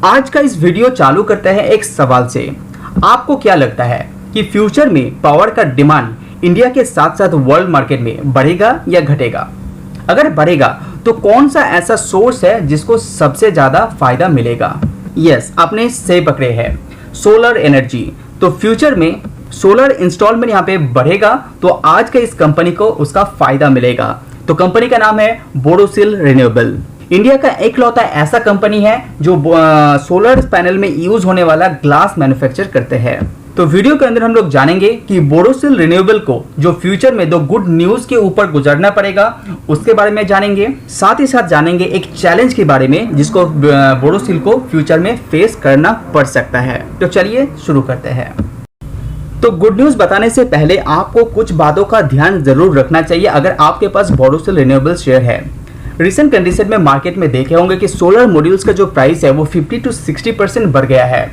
आज का इस वीडियो चालू करते हैं एक सवाल से। आपको क्या लगता है कि फ्यूचर में पावर का डिमांड इंडिया के साथ साथ वर्ल्ड मार्केट में बढ़ेगा या घटेगा? अगर बढ़ेगा तो कौन सा ऐसा सोर्स है जिसको सबसे ज्यादा फायदा मिलेगा? यस, आपने सही पकड़े हैं, सोलर एनर्जी। तो फ्यूचर में सोलर इंस्टॉलमेंट यहाँ पे बढ़ेगा तो आज के इस कंपनी को उसका फायदा मिलेगा। तो कंपनी का नाम है बोरोसिल रिन्यूएबल। इंडिया का एकलौता ऐसा कंपनी है जो सोलर पैनल में यूज होने वाला ग्लास मैन्युफैक्चर करते हैं। तो वीडियो के अंदर हम लोग जानेंगे कि बोरोसिल रिन्यूएबल को जो फ्यूचर में दो गुड न्यूज के ऊपर गुजरना पड़ेगा उसके बारे में जानेंगे। साथ ही साथ जानेंगे एक चैलेंज के बारे में जिसको बोरोसिल को फ्यूचर में फेस करना पड़ सकता है। तो चलिए शुरू करते हैं। तो गुड न्यूज बताने से पहले आपको कुछ बातों का ध्यान जरूर रखना चाहिए अगर आपके पास बोरोसिल रिन्यूएबल शेयर है। रिसेंट कंडीशन में मार्केट में देखे होंगे कि सोलर मॉड्यूल्स का जो प्राइस है वो 50 to 60% बढ़ गया है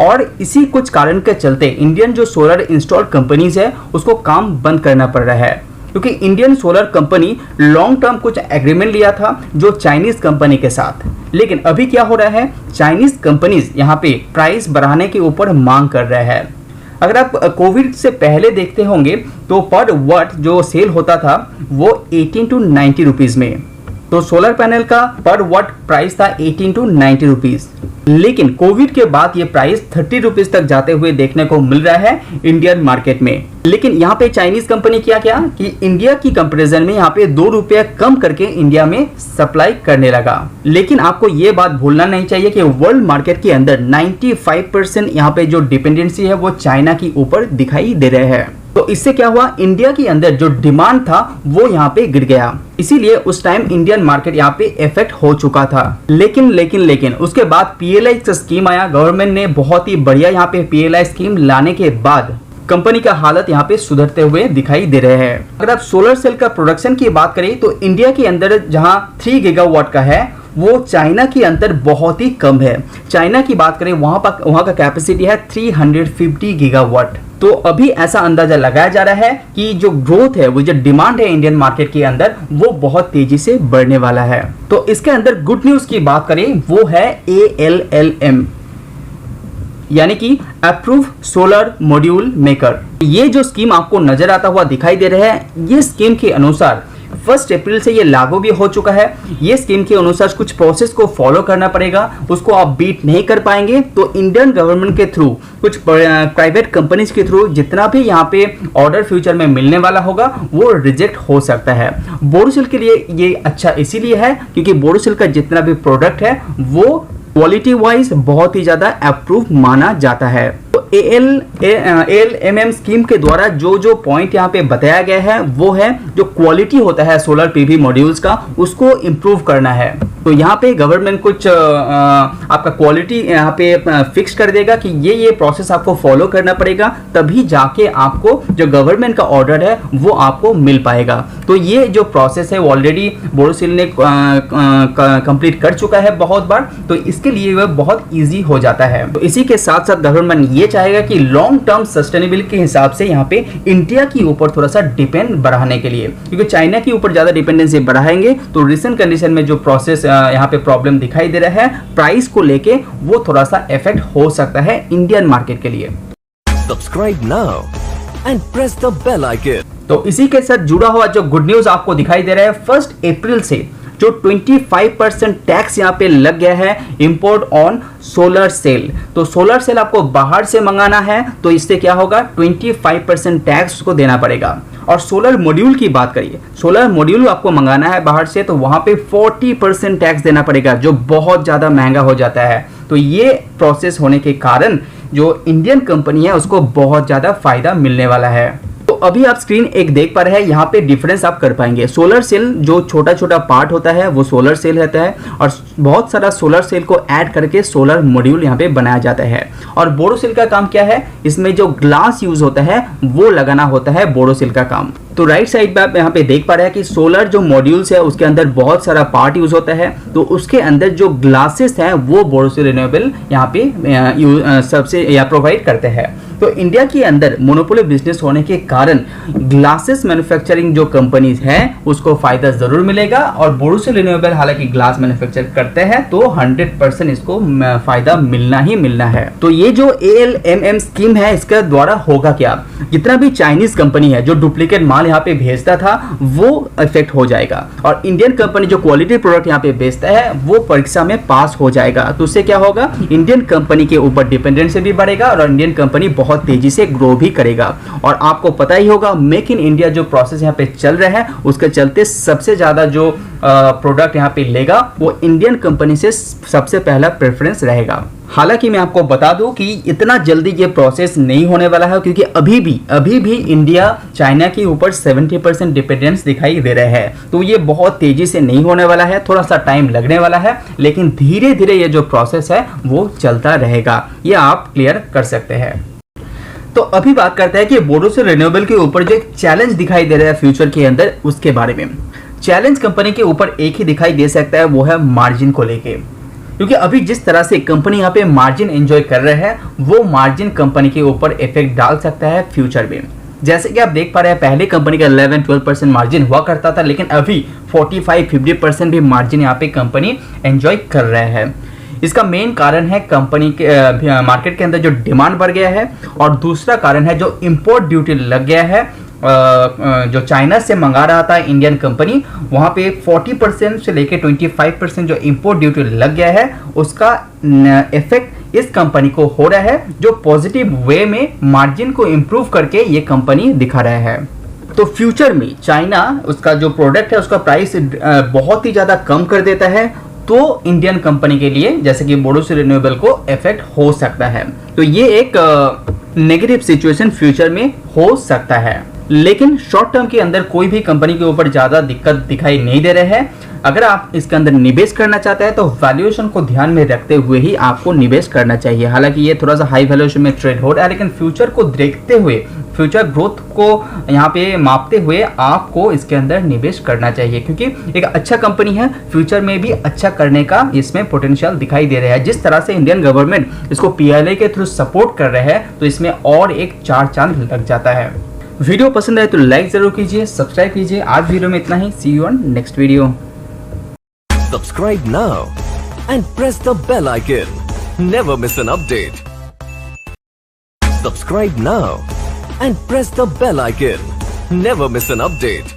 और इसी कुछ कारण के चलते इंडियन जो सोलर इंस्टॉल कंपनीज है उसको काम बंद करना पड़ रहा है, क्योंकि Indian solar company long term कुछ एग्रीमेंट लिया था जो चाइनीज कंपनी के साथ। लेकिन अभी क्या हो रहा है, चाइनीज कंपनीज यहाँ पे प्राइस बढ़ाने के ऊपर मांग कर रहे हैं। अगर आप कोविड से पहले देखते होंगे तो पर वाट जो सेल होता था वो 18 to 90 रुपीज में। तो सोलर पैनल का पर वाट प्राइस था 18 to 90 रुपीज। लेकिन कोविड के बाद ये प्राइस 30 रुपीज तक जाते हुए देखने को मिल रहा है इंडियन मार्केट में। लेकिन यहाँ पे चाइनीज कंपनी क्या कि इंडिया की कंपैरिजन में यहाँ पे 2 रुपया कम करके इंडिया में सप्लाई करने लगा। लेकिन आपको ये बात भूलना नहीं चाहिए कि वर्ल्ड मार्केट के अंदर 95% यहाँ पे जो डिपेंडेंसी है वो चाइना की ऊपर दिखाई दे रहे हैं। तो इससे क्या हुआ, इंडिया के अंदर जो डिमांड था वो यहाँ पे गिर गया। इसीलिए उस टाइम इंडियन मार्केट यहाँ पे इफेक्ट हो चुका था। लेकिन उसके बाद पीएलआई का स्कीम आया। गवर्नमेंट ने बहुत ही बढ़िया यहाँ पे पीएलआई स्कीम लाने के बाद कंपनी का हालत यहाँ पे सुधरते हुए दिखाई दे रहे हैं। अगर आप सोलर सेल का प्रोडक्शन की बात करें तो इंडिया के अंदर जहाँ 3 गीगावाट का है वो चाइना के अंदर बहुत ही कम है। चाइना की बात करें वहां का कैपेसिटी है 350 गीगावाट। तो अभी ऐसा अंदाजा लगाया जा रहा है कि जो ग्रोथ है, वो जो डिमांड है इंडियन मार्केट के अंदर वो बहुत तेजी से बढ़ने वाला है। तो इसके अंदर गुड न्यूज की बात करें वो है ALLM, यानी कि अप्रूव सोलर मॉड्यूल मेकर। ये जो स्कीम आपको नजर आता हुआ दिखाई दे रहा है, ये स्कीम के अनुसार 1 अप्रैल से ये लागू भी हो चुका है। ये स्कीम के अनुसार कुछ प्रोसेस को फॉलो करना पड़ेगा, उसको आप बीट नहीं कर पाएंगे तो इंडियन गवर्नमेंट के थ्रू, कुछ प्राइवेट कंपनीज के थ्रू जितना भी यहाँ पे ऑर्डर फ्यूचर में मिलने वाला होगा वो रिजेक्ट हो सकता है। बोरोसिल के लिए ये अच्छा इसीलिए है क्योंकि बोरोसिल का जितना भी प्रोडक्ट है वो क्वालिटी वाइज बहुत ही ज्यादा अप्रूव माना जाता है। तो ALMM स्कीम के द्वारा जो पॉइंट यहाँ पे बताया गया है वो है जो क्वालिटी होता है सोलर पीवी मॉड्यूल्स का उसको इम्प्रूव करना है। तो यहाँ पे गवर्नमेंट कुछ आपका क्वालिटी यहाँ पे फिक्स कर देगा कि ये प्रोसेस आपको फॉलो करना पड़ेगा, तभी जाके आपको जो गवर्नमेंट का ऑर्डर है वो आपको मिल पाएगा। तो ये जो प्रोसेस है ऑलरेडी बोरोसिल ने कंप्लीट कर चुका है बहुत बार, तो इसके लिए वह बहुत ईजी हो जाता है। तो इसी के साथ साथ गवर्नमेंट ये चाहेगा कि लॉन्ग टर्म सस्टेनेबिलिटी के हिसाब से यहाँ पे इंडिया की ऊपर थोड़ा सा डिपेंड बढ़ाने के लिए, क्योंकि चाइना के ऊपर ज्यादा डिपेंडेंसी बढ़ाएंगे तो रिसेंट कंडीशन में जो प्रोसेस यहाँ पे प्रॉब्लम दिखाई दे रहा है प्राइस को लेके वो थोड़ा सा इफेक्ट हो सकता है इंडियन मार्केट के लिए। Subscribe now and press the bell icon. तो इसी के साथ जुड़ा हुआ जो गुड न्यूज आपको दिखाई दे रहा है, 1 अप्रैल से जो 25% टैक्स यहाँ पे लग गया है इंपोर्ट ऑन सोलर सेल। तो सोलर सेल आपको बाहर से मंगाना है तो इससे क्या होगा, 25% टैक्स को देना पड़ेगा। और सोलर मॉड्यूल की बात करिए, सोलर मॉड्यूल आपको मंगाना है बाहर से तो वहां पे 40% टैक्स देना पड़ेगा, जो बहुत ज्यादा महंगा हो जाता है। तो ये प्रोसेस होने के कारण जो इंडियन कंपनी है उसको बहुत ज्यादा फायदा मिलने वाला है। तो अभी आप स्क्रीन एक देख पा रहे हैं, यहाँ पे डिफरेंस आप कर पाएंगे। सोलर सेल जो छोटा छोटा पार्ट होता है वो सोलर सेल रहता है और बहुत सारा सोलर सेल को ऐड करके सोलर मॉड्यूल यहाँ पे बनाया जाता है। और बोरोसिल का काम क्या है, इसमें जो ग्लास यूज होता है वो लगाना होता है बोरोसिल का काम। तो राइट साइड पे आप यहाँ पे देख पा रहे हैं कि सोलर जो मॉड्यूल्स है उसके अंदर बहुत सारा पार्ट यूज होता है, तो उसके अंदर जो ग्लासेस है वो बोरोसिल रिन्यूएबल यहाँ पे सबसे या प्रोवाइड करते हैं। तो इंडिया के अंदर मोनोपोली बिजनेस होने के कारण ग्लासेस मैन्युफैक्चरिंग जो कंपनीज हैं उसको फायदा जरूर मिलेगा, और बोरोसिल रिन्यूएबल हालांकि ग्लास मैन्युफैक्चर करते हैं तो 100% इसको फायदा मिलना ही मिलना है। तो ये जो ALMM स्कीम है इसके द्वारा होगा क्या, जितना भी चाइनीज कंपनी है जो डुप्लीकेट माल यहाँ पे भेजता था वो इफेक्ट हो जाएगा, और इंडियन कंपनी जो क्वालिटी प्रोडक्ट यहाँ पे बेचता है वो परीक्षा में पास हो जाएगा। तो उससे क्या होगा, इंडियन कंपनी के ऊपर डिपेंडेंसी भी बढ़ेगा और इंडियन कंपनी बहुत तेजी से ग्रो भी करेगा। और आपको पता ही होगा मेक इन इंडिया जो प्रोसेस यहाँ पे चल रहा है उसके चलते सबसे ज्यादा जो प्रोडक्ट यहाँ पे लेगा वो इंडियन कंपनी से सबसे पहला प्रेफरेंस रहेगा। हालांकि मैं आपको बता दूं कि इतना जल्दी ये प्रोसेस नहीं होने वाला है, क्योंकि अभी भी इंडिया चाइना के ऊपर 70% डिपेंडेंस दिखाई दे रहा है। तो ये बहुत तेजी से नहीं होने वाला है, थोड़ा सा टाइम लगने वाला है, लेकिन धीरे धीरे ये जो प्रोसेस है वो चलता रहेगा, ये आप क्लियर कर सकते हैं। तो अभी बात करते हैं कि बोरोसिल रिन्यूएबल के ऊपर जो एक चैलेंज दिखाई दे रहा है फ्यूचर के अंदर, उसके बारे में। चैलेंज कंपनी के ऊपर एक ही दिखाई दे सकता है, वो है मार्जिन को लेके, क्योंकि अभी जिस तरह से कंपनी यहाँ पे मार्जिन एंजॉय कर रहे हैं वो मार्जिन कंपनी के ऊपर इफेक्ट डाल सकता है फ्यूचर में। जैसे कि आप देख पा रहे हैं पहले कंपनी का 11-12% मार्जिन हुआ करता था, लेकिन अभी 45-50% भी मार्जिन यहाँ पे कंपनी एंजॉय कर रहे हैं। इसका मेन कारण है कंपनी के मार्केट के अंदर जो डिमांड बढ़ गया है, और दूसरा कारण है जो इंपोर्ट ड्यूटी लग गया है। जो चाइना से मंगा रहा था इंडियन कंपनी, वहां पे 40% से लेके 25% जो इंपोर्ट ड्यूटी लग गया है उसका इफेक्ट इस कंपनी को हो रहा है, जो पॉजिटिव वे में मार्जिन को इंप्रूव करके ये कंपनी दिखा रहा है। तो फ्यूचर में चाइना उसका जो प्रोडक्ट है उसका प्राइस बहुत ही ज्यादा कम कर देता है, तो इंडियन कंपनी के लिए जैसे कि बोरोसिल रिन्यूएबल को इफेक्ट हो सकता है। तो ये एक नेगेटिव सिचुएशन फ्यूचर में हो सकता है, लेकिन शॉर्ट टर्म के अंदर कोई भी कंपनी के ऊपर ज्यादा दिक्कत दिखाई नहीं दे रहे हैं। अगर आप इसके अंदर निवेश करना चाहते हैं तो वैल्यूएशन को ध्यान में रखते हुए ही आपको निवेश करना चाहिए। हालांकि ये थोड़ा सा हाई वैल्यूएशन में ट्रेड हो रहा है, लेकिन फ्यूचर को देखते हुए, फ्यूचर ग्रोथ को यहाँ पे मापते हुए आपको इसके अंदर निवेश करना चाहिए, क्योंकि एक अच्छा कंपनी है, फ्यूचर में भी अच्छा करने का इसमें पोटेंशियल दिखाई दे रहा है। जिस तरह से इंडियन गवर्नमेंट इसको PLI के थ्रू सपोर्ट कर रहे हैं तो इसमें और एक 4 चांद लग जाता है। वीडियो पसंद आए तो लाइक जरूर कीजिए, सब्सक्राइब कीजिए। आज वीडियो में इतना ही। See you on next video. Subscribe now and press the bell icon. Never miss an update. Subscribe now and press the bell icon. Never miss an update.